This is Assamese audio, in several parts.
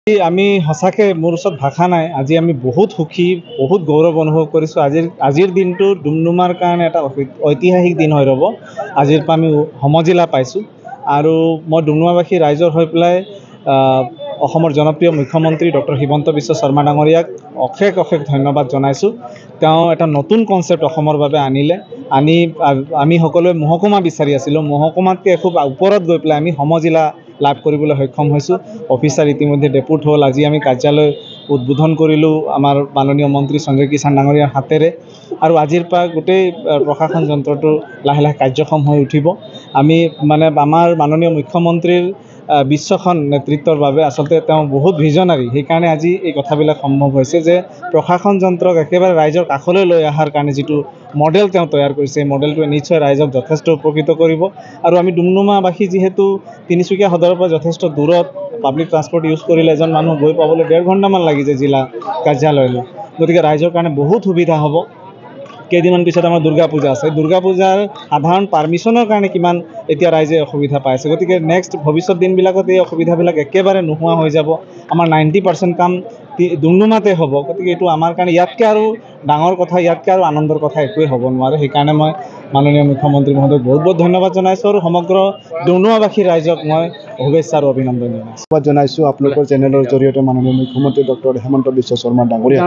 আমি সঁচাকৈ মোৰ ওচৰত ভাষা নাই। আজি আমি বহুত সুখী, বহুত গৌৰৱ অনুভৱ কৰিছোঁ। আজিৰ দিনটো ডুমডুমাৰ কাৰণে এটা ঐতিহাসিক দিন হৈ ৰ'ব। আজিৰ পৰা আমি সমজিলা পাইছোঁ আৰু মই ডুমডুমাবাসী ৰাইজৰ হৈ পেলাই অসমৰ জনপ্ৰিয় মুখ্যমন্ত্ৰী ডক্টৰ হিমন্ত বিশ্ব শৰ্মা ডাঙৰীয়াক অশেষ ধন্যবাদ জনাইছোঁ। তেওঁ এটা নতুন কনচেপ্ট অসমৰ বাবে আনিলে। আমি সকলোৱে মহকুমা বিচাৰি আছিলোঁ। মহকুমাতকৈ খুব ওপৰত গৈ পেলাই আমি সমজিলা লাভ কৰিবলৈ সক্ষম হৈছোঁ। অফিচাৰ ইতিমধ্যে ডেপুট হ'ল। আজি আমি কাৰ্যালয় উদ্বোধন কৰিলোঁ আমাৰ মাননীয় মন্ত্ৰী সঞ্জয় কিষাণ ডাঙৰীয়াৰ হাতেৰে। আৰু আজিৰ পৰা গোটেই প্ৰশাসন যন্ত্ৰটো লাহে লাহে কাৰ্যক্ষম হৈ উঠিব। আমি আমাৰ মাননীয় মুখ্যমন্ত্ৰীৰ বিশ্বখন নেতৃত্বৰ বাবে আচলতে তেওঁ বহুত ভিজনাৰী। সেইকাৰণে আজি এই কথাবিলাক সম্ভৱ হৈছে যে প্ৰশাসন যন্ত্ৰক একেবাৰে ৰাইজৰ কাষলৈ লৈ অহাৰ কাৰণে যিটো মডেল তেওঁ তৈয়াৰ কৰিছে, এই মডেলটোৱে নিশ্চয় ৰাইজক যথেষ্ট উপকৃত কৰিব। আৰু আমি ডুমডুমাবাসী যিহেতু তিনিচুকীয়া সদৰৰ পৰা যথেষ্ট দূৰত, পাব্লিক ট্ৰান্সপৰ্ট ইউজ কৰিলে এজন মানুহ গৈ পাবলৈ 1.5 ঘণ্টামান লাগি যায় জিলা কাৰ্যালয়লৈ। গতিকে ৰাইজৰ কাৰণে বহুত সুবিধা হ'ব। কেইদিনমান পিছত আমাৰ দুৰ্গা পূজা আছে। দুৰ্গা পূজাৰ সাধাৰণ পাৰ্মিশ্যনৰ কাৰণে কিমান এতিয়া ৰাইজে অসুবিধা পাইছে। গতিকে নেক্সট ভৱিষ্যত দিনবিলাকত এই অসুবিধাবিলাক একেবাৰে নোহোৱা হৈ যাব। আমাৰ 90% কাম ডুমডুমাতে হ'ব। গতিকে এইটো আমাৰ কাৰণে ইয়াতকৈ আৰু ডাঙৰ কথা, ইয়াতকৈ আৰু আনন্দৰ কথা একোৱেই হ'ব নোৱাৰে। সেইকাৰণে মই মাননীয় মুখ্যমন্ত্ৰী মহোদয়ক বহুত ধন্যবাদ জনাইছোঁ আৰু সমগ্ৰ ডুমডুমাবাসী ৰাইজক মই শুভেচ্ছা আৰু অভিনন্দন জনাইছোঁ। আপোনালোকৰ চেনেলৰ জৰিয়তে মাননীয় মুখ্যমন্ত্ৰী ডক্টৰ হিমন্ত বিশ্ব শৰ্মা ডাঙৰীয়া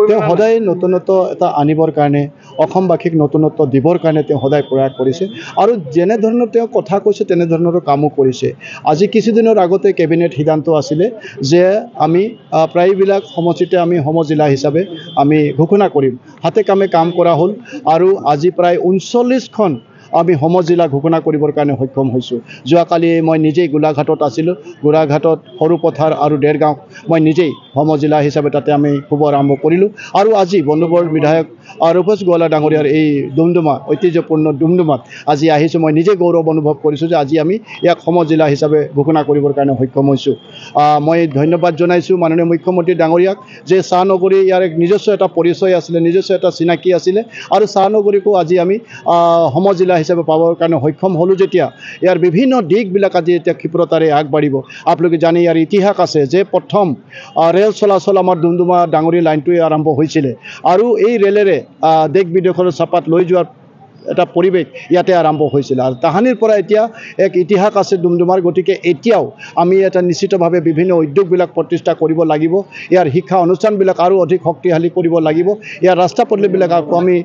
তেওঁ সদায় নতুনত্ব এটা আনিবৰ কাৰণে, অসমবাসীক নতুনত্ব দিবৰ কাৰণে তেওঁ সদায় প্ৰয়াস কৰিছে আৰু যেনেধৰণৰ তেওঁ কথা কৈছে তেনেধৰণৰ কামো কৰিছে। আজি কিছুদিনৰ আগতে কেবিনেট সিদ্ধান্ত আছিলে যে আমি প্ৰায়বিলাক সমষ্টিতে আমি সমজিলা হিচাপে আমি ঘোষণা কৰিম। হাতে কামে কাম কৰা হ'ল আৰু আজি প্ৰায় 39খন আমি সমজিলা ঘোষণা কৰিবৰ কাৰণে সক্ষম হৈছোঁ। যোৱাকালি মই নিজেই গোলাঘাটত আছিলোঁ। গোলাঘাটত সৰুপথাৰ আৰু দেৰগাঁও মই নিজেই সমজিলা হিচাপে তাতে আমি শুভ আৰম্ভ কৰিলোঁ। আৰু আজি বন্ধুবৰ বিধায়ক ৰূপেশ গোৱালা ডাঙৰীয়াৰ এই ডুমডুমা ঐতিহ্যপূৰ্ণ ডুমডুমাত আজি আহিছোঁ। মই নিজে গৌৰৱ অনুভৱ কৰিছোঁ যে আজি আমি ইয়াক সমজিলা হিচাপে ঘোষণা কৰিবৰ কাৰণে সক্ষম হৈছোঁ। মই ধন্যবাদ জনাইছোঁ মাননীয় মুখ্যমন্ত্ৰী ডাঙৰীয়াক যে চাহনগৰী ইয়াৰ এক নিজস্ব এটা পৰিচয় আছিলে, নিজস্ব এটা চিনাকি আছিলে আৰু চাহনগৰীকো আজি আমি সমজিলা হিচাপে পাবৰ কাৰণে সক্ষম হ'লোঁ। যেতিয়া ইয়াৰ বিভিন্ন দিশবিলাক আজি এতিয়া ক্ষিপ্ৰতাৰে আগবাঢ়িব। আপোনালোকে জানে ইয়াৰ ইতিহাস আছে যে প্ৰথম ৰেল চলাচল আমাৰ ডুমডুমা ডাঙৰী লাইনটোৱে আৰম্ভ হৈছিলে আৰু এই ৰেলেৰে দেশ বিদেশৰ চাপাত লৈ যোৱাৰ এটা পৰিৱেশ ইয়াতে আৰম্ভ হৈছিল আৰু তাহানিৰ পৰা এতিয়া এক ইতিহাস আছে ডুমডুমাৰ। গতিকে এতিয়াও আমি এটা নিশ্চিতভাৱে বিভিন্ন উদ্যোগবিলাক প্ৰতিষ্ঠা কৰিব লাগিব। ইয়াৰ শিক্ষা অনুষ্ঠানবিলাক আৰু অধিক শক্তিশালী কৰিব লাগিব। ইয়াৰ ৰাস্তা পদূলিবিলাক আকৌ আমি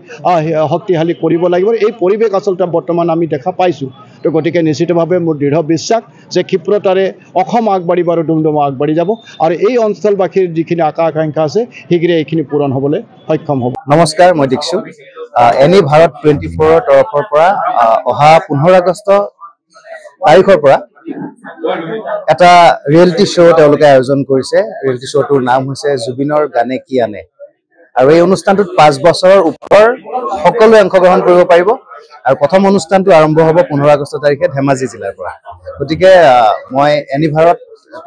শক্তিশালী কৰিব লাগিব। এই পৰিৱেশ আচলতে বৰ্তমান আমি দেখা পাইছোঁ। তো গতিকে নিশ্চিতভাৱে মোৰ দৃঢ় বিশ্বাস যে ক্ষিপ্ৰতাৰে অসম আগবাঢ়িব আৰু ডুমডুমা আগবাঢ়ি যাব আৰু এই অঞ্চলবাসীৰ যিখিনি আকাংক্ষা আছে শীঘ্ৰে এইখিনি পূৰণ হ'বলৈ সক্ষম হ'ব। নমস্কাৰ, মই দীক্ষু। এনি ভাৰত 24ৰ তৰফৰ পৰা অহা 15 আগষ্ট তাৰিখৰ পৰা এটা ৰিয়েলিটি শ্ব' তেওঁলোকে আয়োজন কৰিছে। ৰিয়েলিটি শ্ব'টোৰ নাম হৈছে জুবিনৰ গানে কি আনে। আৰু এই অনুষ্ঠানটোত 5 বছৰৰ ওপৰ সকলোৱে অংশগ্ৰহণ কৰিব পাৰিব আৰু প্ৰথম অনুষ্ঠানটো আৰম্ভ হ'ব 15 আগষ্ট তাৰিখে ধেমাজি জিলাৰ পৰা। গতিকে মই এনি ভাৰত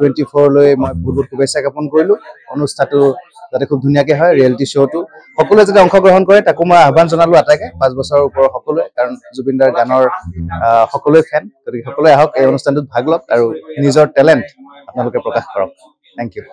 24লৈ মই বহুত শুভেচ্ছা জ্ঞাপন কৰিলোঁ। অনুষ্ঠানটো যাতে খুব ধুনীয়াকৈ হয়, ৰিয়েলিটি শ্ব'টো সকলোৱে যাতে অংশগ্ৰহণ কৰে তাকো মই আহ্বান জনালোঁ আটাইকে, 5 বছৰৰ ওপৰৰ সকলোৱে, কাৰণ জুবিনদাৰ গানৰ সকলোৱে ফেন। গতিকে সকলোৱে আহক, এই অনুষ্ঠানটোত ভাগ লওক আৰু নিজৰ টেলেণ্ট আপোনালোকে প্ৰকাশ কৰক। Thank U.